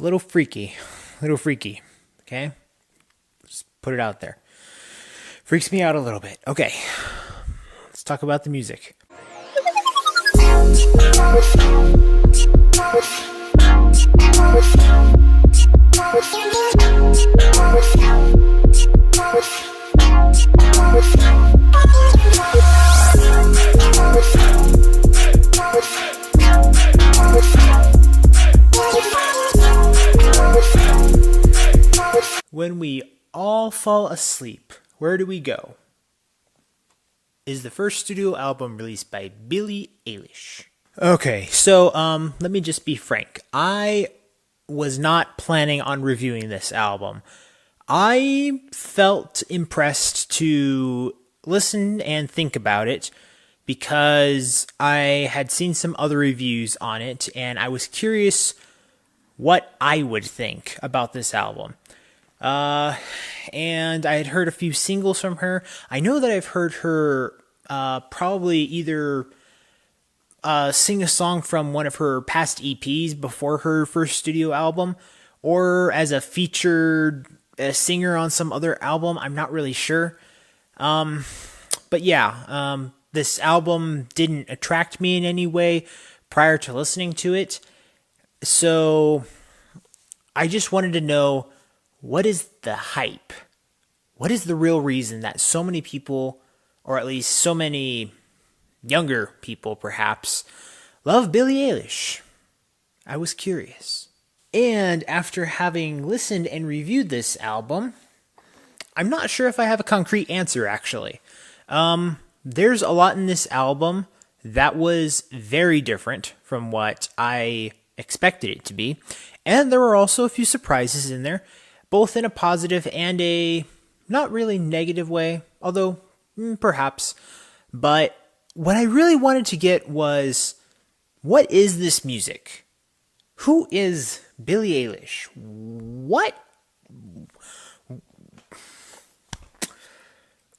a little freaky. Okay? Just put it out there. Freaks me out a little bit. Okay. Let's talk about the music. When we all fall asleep, where do we go? Is the first studio album released by Billie Eilish. Okay, so let me just be frank. I was not planning on reviewing this album. I felt impressed to listen and think about it because I had seen some other reviews on it and I was curious what I would think about this album. And I had heard a few singles from her. I know that I've heard her probably either sing a song from one of her past EPs before her first studio album, or as a featured singer on some other album. I'm not really sure. But yeah, this album didn't attract me in any way prior to listening to it. So I just wanted to know, what is the hype? What is the real reason that so many people, or at least so many younger people perhaps, love Billie Eilish? I was curious. And after having listened and reviewed this album, I'm not sure if I have a concrete answer actually. There's a lot in this album that was very different from what I expected it to be. And there were also a few surprises in there, both in a positive and a not really negative way, although perhaps. But what I really wanted to get was, what is this music? Who is Billie Eilish?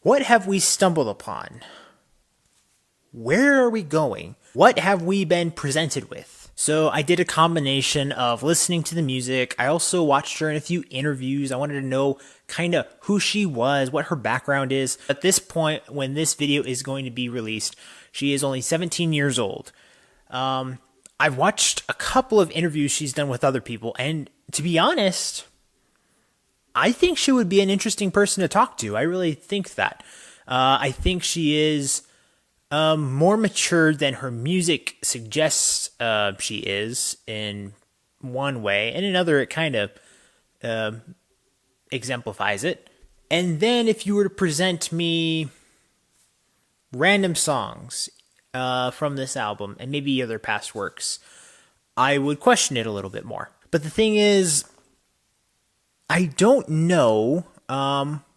What have we stumbled upon? Where are we going? What have we been presented with? So I did a combination of listening to the music. I also watched her in a few interviews. I wanted to know kind of who she was, what her background is. At this point, when this video is going to be released, she is only 17 years old. I've watched a couple of interviews she's done with other people, and to be honest, I think she would be an interesting person to talk to. I really think that. I think she is more mature than her music suggests she is in one way. In another, it kind of exemplifies it. And then if you were to present me random songs from this album and maybe other past works, I would question it a little bit more. But the thing is, I don't know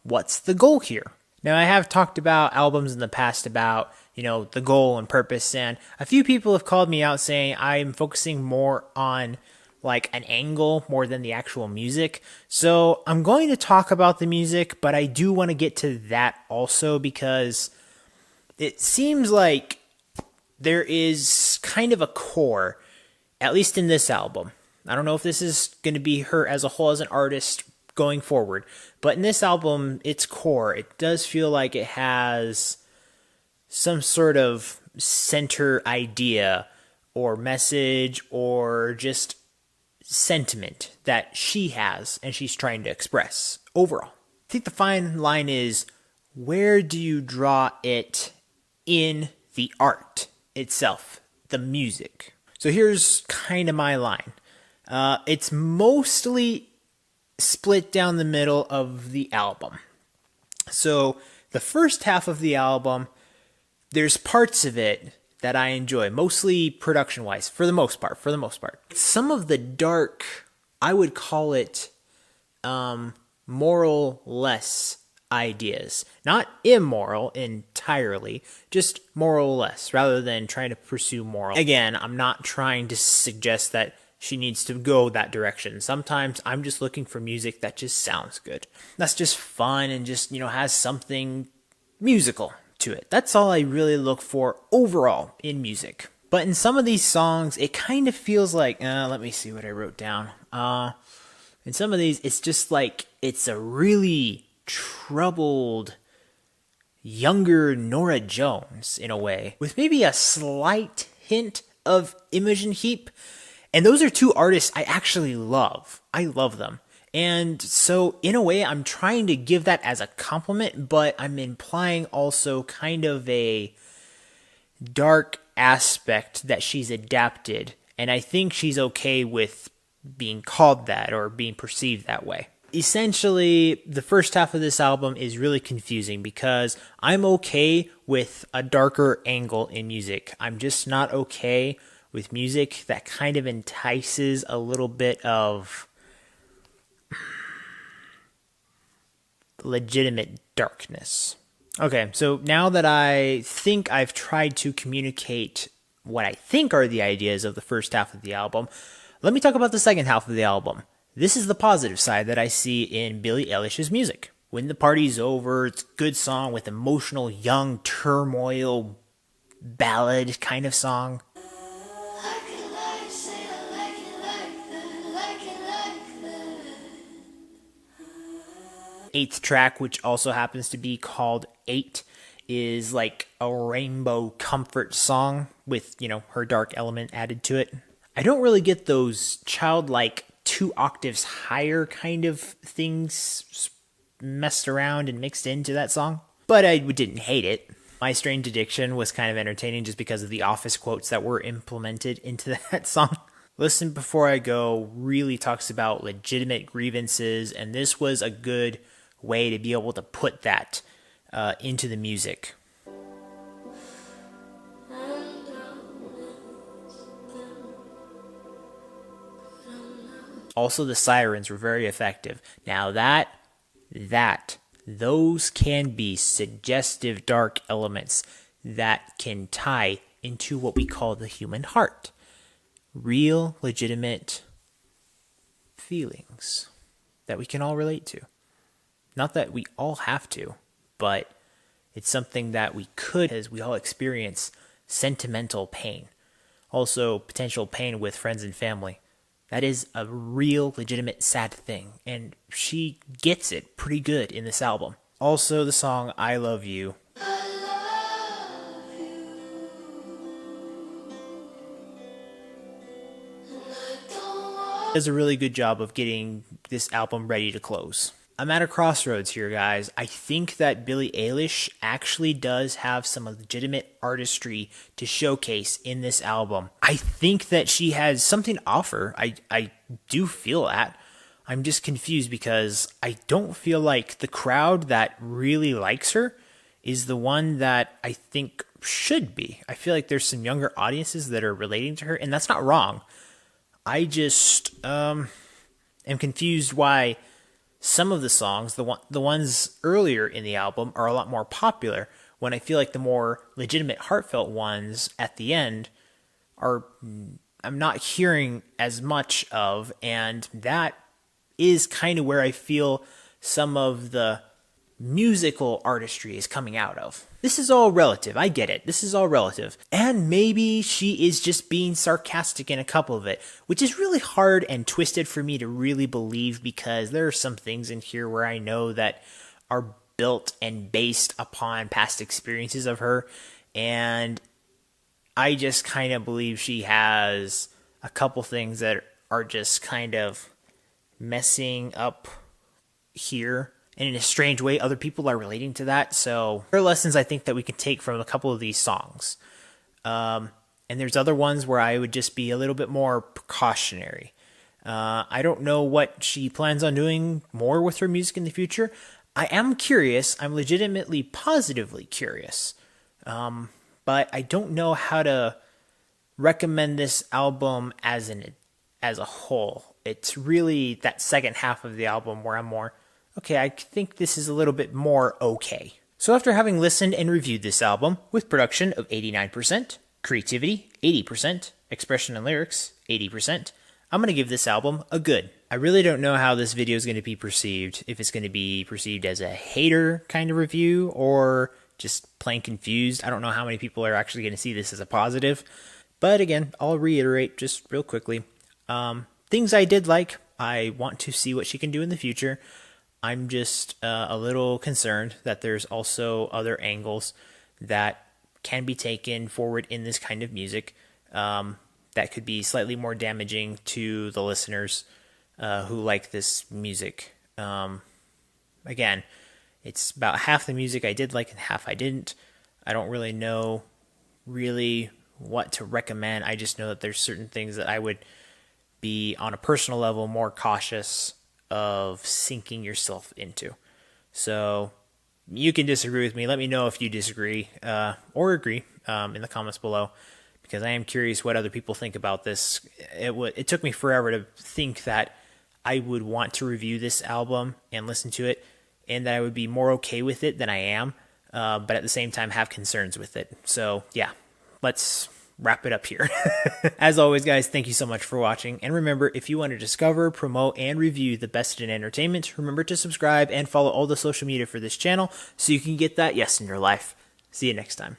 what's the goal here. Now, I have talked about albums in the past about, the goal and purpose, and a few people have called me out saying I'm focusing more on like an angle more than the actual music. So I'm going to talk about the music, but I do want to get to that also because it seems like there is kind of a core, at least in this album. I don't know if this is going to be her as a whole as an artist going forward, but in this album, its core, it does feel like it has some sort of center idea or message or just sentiment that she has and she's trying to express overall. I think the fine line is, where do you draw it in the art itself, the music? So here's kind of my line. It's mostly split down the middle of the album. So the first half of the album, there's parts of it that I enjoy, mostly production-wise, for the most part. Some of the dark, I would call it moral-less ideas. Not immoral entirely, just moral-less, rather than trying to pursue moral. Again, I'm not trying to suggest that she needs to go that direction. Sometimes I'm just looking for music that just sounds good. That's just fun and just, has something musical to it. That's all I really look for overall in music. But in some of these songs, it kind of feels like, let me see what I wrote down. In some of these, it's just like it's a really troubled, younger Nora Jones in a way, with maybe a slight hint of Imogen Heap. And those are two artists I actually love. I love them. And so, in a way, I'm trying to give that as a compliment, but I'm implying also kind of a dark aspect that she's adapted. And I think she's okay with being called that or being perceived that way. Essentially, the first half of this album is really confusing because I'm okay with a darker angle in music. I'm just not okay with music that kind of entices a little bit of legitimate darkness. Okay, so now that I think I've tried to communicate what I think are the ideas of the first half of the album, let me talk about the second half of the album. This is the positive side that I see in Billie Eilish's music. When the Party's Over, it's a good song with emotional young turmoil ballad kind of song. Eighth track, which also happens to be called 8, is like a rainbow comfort song with, her dark element added to it. I don't really get those childlike 2 octaves higher kind of things messed around and mixed into that song, but I didn't hate it. My Strange Addiction was kind of entertaining just because of the Office quotes that were implemented into that song. Listen Before I Go really talks about legitimate grievances, and this was a good way to be able to put that into the music. Also, the sirens were very effective. Now those can be suggestive dark elements that can tie into what we call the human heart. Real, legitimate feelings that we can all relate to. Not that we all have to, but it's something that we could, as we all experience sentimental pain. Also, potential pain with friends and family. That is a real, legitimate, sad thing, and she gets it pretty good in this album. Also, the song I Love You. Does a really good job of getting this album ready to close. I'm at a crossroads here, guys. I think that Billie Eilish actually does have some legitimate artistry to showcase in this album. I think that she has something to offer. I do feel that. I'm just confused because I don't feel like the crowd that really likes her is the one that I think should be. I feel like there's some younger audiences that are relating to her, and that's not wrong. I just am confused why some of the songs, the ones earlier in the album, are a lot more popular, when I feel like the more legitimate, heartfelt ones at the end I'm not hearing as much of, and that is kind of where I feel some of the musical artistry is coming out of. This is all relative. I get it. This is all relative. And maybe she is just being sarcastic in a couple of it, which is really hard and twisted for me to really believe, because there are some things in here where I know that are built and based upon past experiences of her, and I just kind of believe she has a couple things that are just kind of messing up here. And in a strange way, other people are relating to that. So there are lessons I think that we can take from a couple of these songs. And there's other ones where I would just be a little bit more precautionary. I don't know what she plans on doing more with her music in the future. I am curious. I'm legitimately, positively curious. But I don't know how to recommend this album as a whole. It's really that second half of the album where I'm more, okay, I think this is a little bit more okay. So after having listened and reviewed this album, with production of 89%, creativity 80%, expression and lyrics 80%, I'm going to give this album a good. I really don't know how this video is going to be perceived, if it's going to be perceived as a hater kind of review or just plain confused. I don't know how many people are actually going to see this as a positive, But again, I'll reiterate just real quickly. Things I did like. I want to see what she can do in the future. I'm just a little concerned that there's also other angles that can be taken forward in this kind of music that could be slightly more damaging to the listeners who like this music. Again, it's about half the music I did like and half I didn't. I don't really know what to recommend. I just know that there's certain things that I would be on a personal level more cautious of sinking yourself into. So you can disagree with me. Let me know if you disagree or agree in the comments below, because I am curious what other people think about this. It took me forever to think that I would want to review this album and listen to it, and that I would be more okay with it than I am, but at the same time have concerns with it. So yeah, let's wrap it up here. As always, guys, thank you so much for watching. And remember, if you want to discover, promote, and review the best in entertainment, remember to subscribe and follow all the social media for this channel so you can get that yes in your life. See you next time.